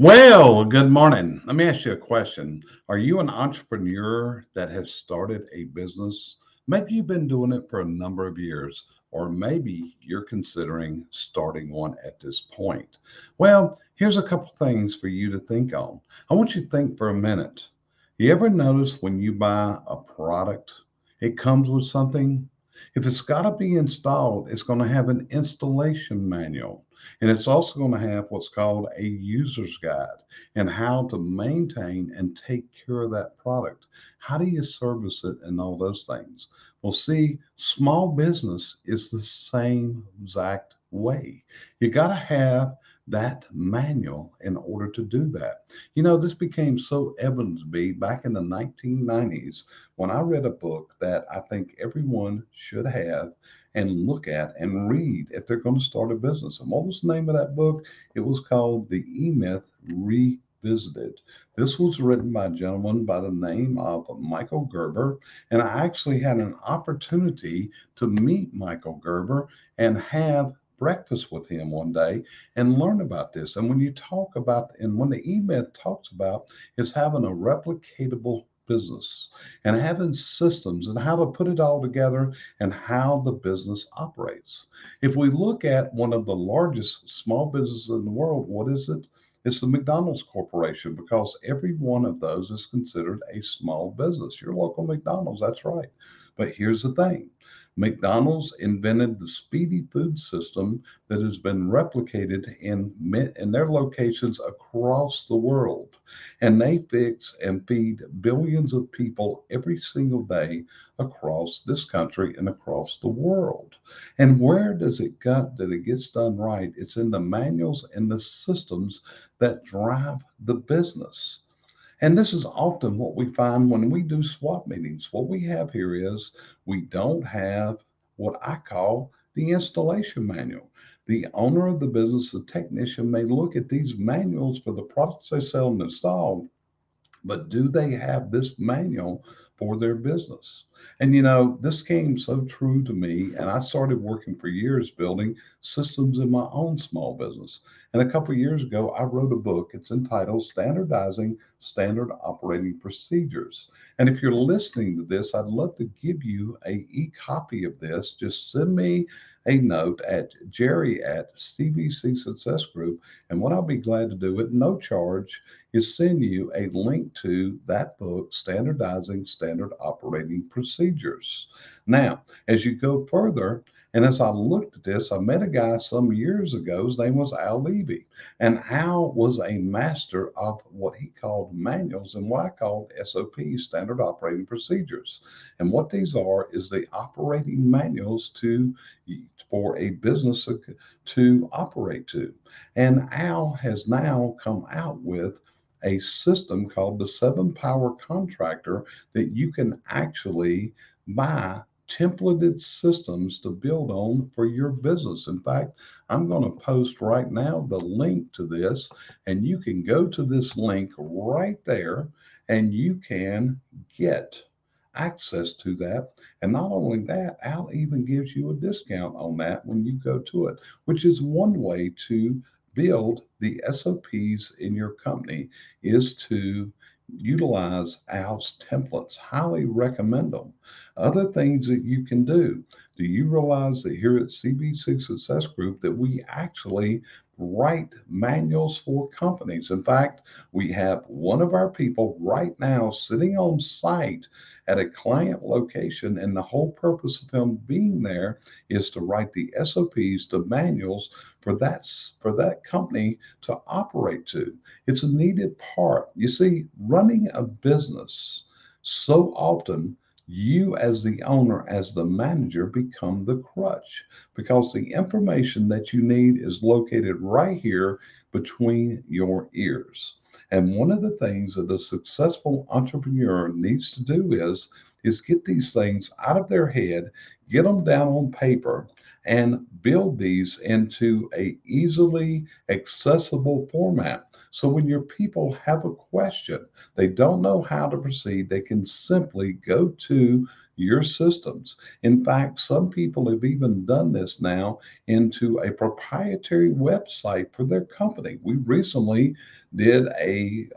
Well, good morning. Let me ask you a question. Are you an entrepreneur that has started a business? Maybe you've been doing it for a number of years, or maybe you're considering starting one at this point. Well, here's a couple things for you to think on. I want you to think for a minute. You ever notice when you buy a product, it comes with something? If it's got to be installed, it's going to have an installation manual. And it's also going to have what's called a user's guide and how to maintain and take care of that product. How do you service it and all those things? Well, see, small business is the same exact way. You got to have that manual in order to do that. This became so evident to me back in the 1990s when I read a book that I think everyone should have and look at and read if they're going to start a business. And what was the name of that book? It was called The E-Myth Revisited. This was written by a gentleman by the name of Michael Gerber. And I actually had an opportunity to meet Michael Gerber and have breakfast with him one day and learn about this. And when you talk about, and when the E-Myth talks about, is having a replicatable business and having systems and how to put it all together and how the business operates. If we look at one of the largest small businesses in the world, what is it? It's the McDonald's Corporation because every one of those is considered a small business. Your local McDonald's, that's right. But here's the thing. McDonald's invented the speedy food system that has been replicated in their locations across the world. And they fix and feed billions of people every single day across this country and across the world. And where does it get that it gets done right? It's in the manuals and the systems that drive the business. And this is often what we find when we do swap meetings. What we have here is we don't have what I call the installation manual. The owner of the business, the technician, may look at these manuals for the products they sell and install, but do they have this manual for their business? And this came so true to me, and I started working for years building systems in my own small business. And a couple of years ago, I wrote a book. It's entitled Standardizing Standard Operating Procedures. And if you're listening to this, I'd love to give you a e-copy of this. Just send me a note at Jerry at CBC Success Group, and what I'll be glad to do at no charge is send you a link to that book, Standardizing Standard Operating Procedures. Now, as you go further, and as I looked at this, I met a guy some years ago. His name was Al Levy. And Al was a master of what he called manuals and what I called SOPs, Standard Operating Procedures. And what these are is the operating manuals for a business to operate to. And Al has now come out with a system called the 7 Power Contractor that you can actually buy templated systems to build on for your business. In fact, I'm going to post right now the link to this, and you can go to this link right there and you can get access to that. And not only that, Al even gives you a discount on that when you go to it, which is one way to build the SOPs in your company is to utilize Al's templates. Highly recommend them. Other things that you can do. Do you realize that here at CBC Success Group that we actually write manuals for companies? In fact, we have one of our people right now sitting on site at a client location, and the whole purpose of him being there is to write the SOPs, the manuals for that company to operate to. It's a needed part. You see, running a business so often you as the owner, as the manager, become the crutch because the information that you need is located right here between your ears. And one of the things that a successful entrepreneur needs to do is get these things out of their head, get them down on paper, and build these into a easily accessible format So when your people have a question, they don't know how to proceed, they can simply go to your systems. In fact, some people have even done this now into a proprietary website for their company. We recently did a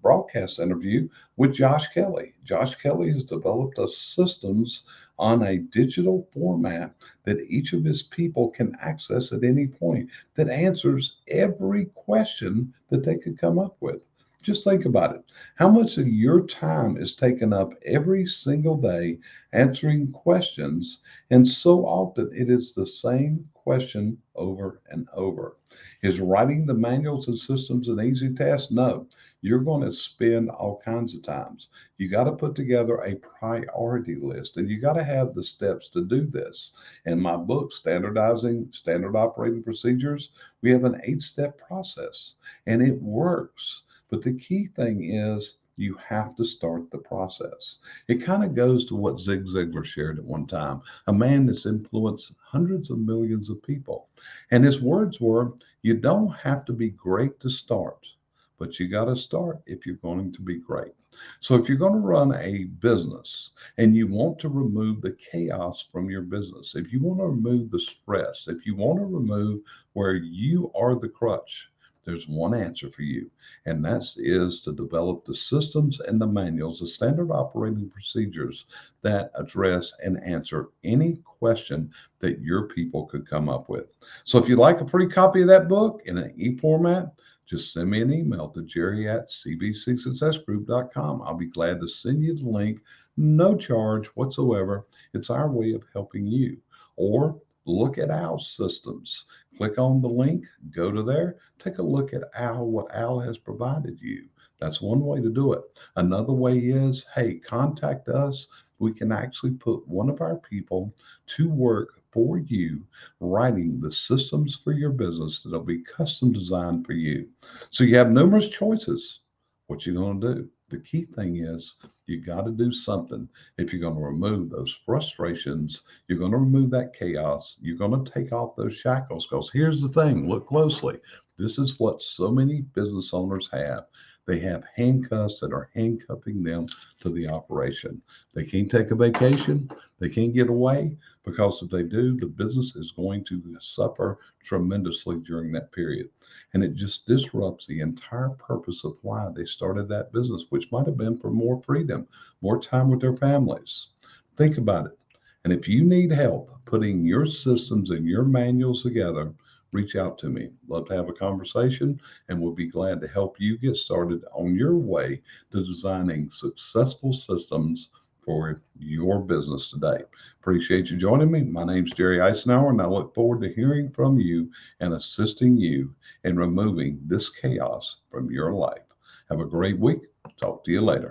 broadcast interview with Josh Kelly. Josh Kelly has developed a systems on a digital format that each of his people can access at any point that answers every question that they could come up with. Just think about it. How much of your time is taken up every single day answering questions? And so often it is the same question over and over. Is writing the manuals and systems an easy task? No. You're going to spend all kinds of times. You got to put together a priority list and you got to have the steps to do this. In my book, Standardizing Standard Operating Procedures, we have an 8-step process and it works. But the key thing is you have to start the process. It kind of goes to what Zig Ziglar shared at one time, a man that's influenced hundreds of millions of people. And his words were, you don't have to be great to start, but you got to start if you're going to be great. So if you're going to run a business and you want to remove the chaos from your business, if you want to remove the stress, if you want to remove where you are the crutch, there's one answer for you, and that is to develop the systems and the manuals, the standard operating procedures that address and answer any question that your people could come up with. So if you'd like a free copy of that book in an e-format, just send me an email to jerry@cbcsuccessgroup.com. I'll be glad to send you the link, no charge whatsoever. It's our way of helping you. Or look at Al's systems. Click on the link, go to there, take a look at what Al has provided you. That's one way to do it. Another way is, hey, contact us. We can actually put one of our people to work for you, writing the systems for your business that'll be custom designed for you. So you have numerous choices. What you going to do? The key thing is you got to do something. If you're going to remove those frustrations, you're going to remove that chaos, you're going to take off those shackles. Because here's the thing, look closely. This is what so many business owners have. They have handcuffs that are handcuffing them to the operation. They can't take a vacation. They can't get away because if they do, the business is going to suffer tremendously during that period. And it just disrupts the entire purpose of why they started that business, which might have been for more freedom, more time with their families. Think about it. And if you need help putting your systems and your manuals together, reach out to me. Love to have a conversation, and we'll be glad to help you get started on your way to designing successful systems for your business today. Appreciate you joining me. My name's Jerry Eisenhower, and I look forward to hearing from you and assisting you in removing this chaos from your life. Have a great week. Talk to you later.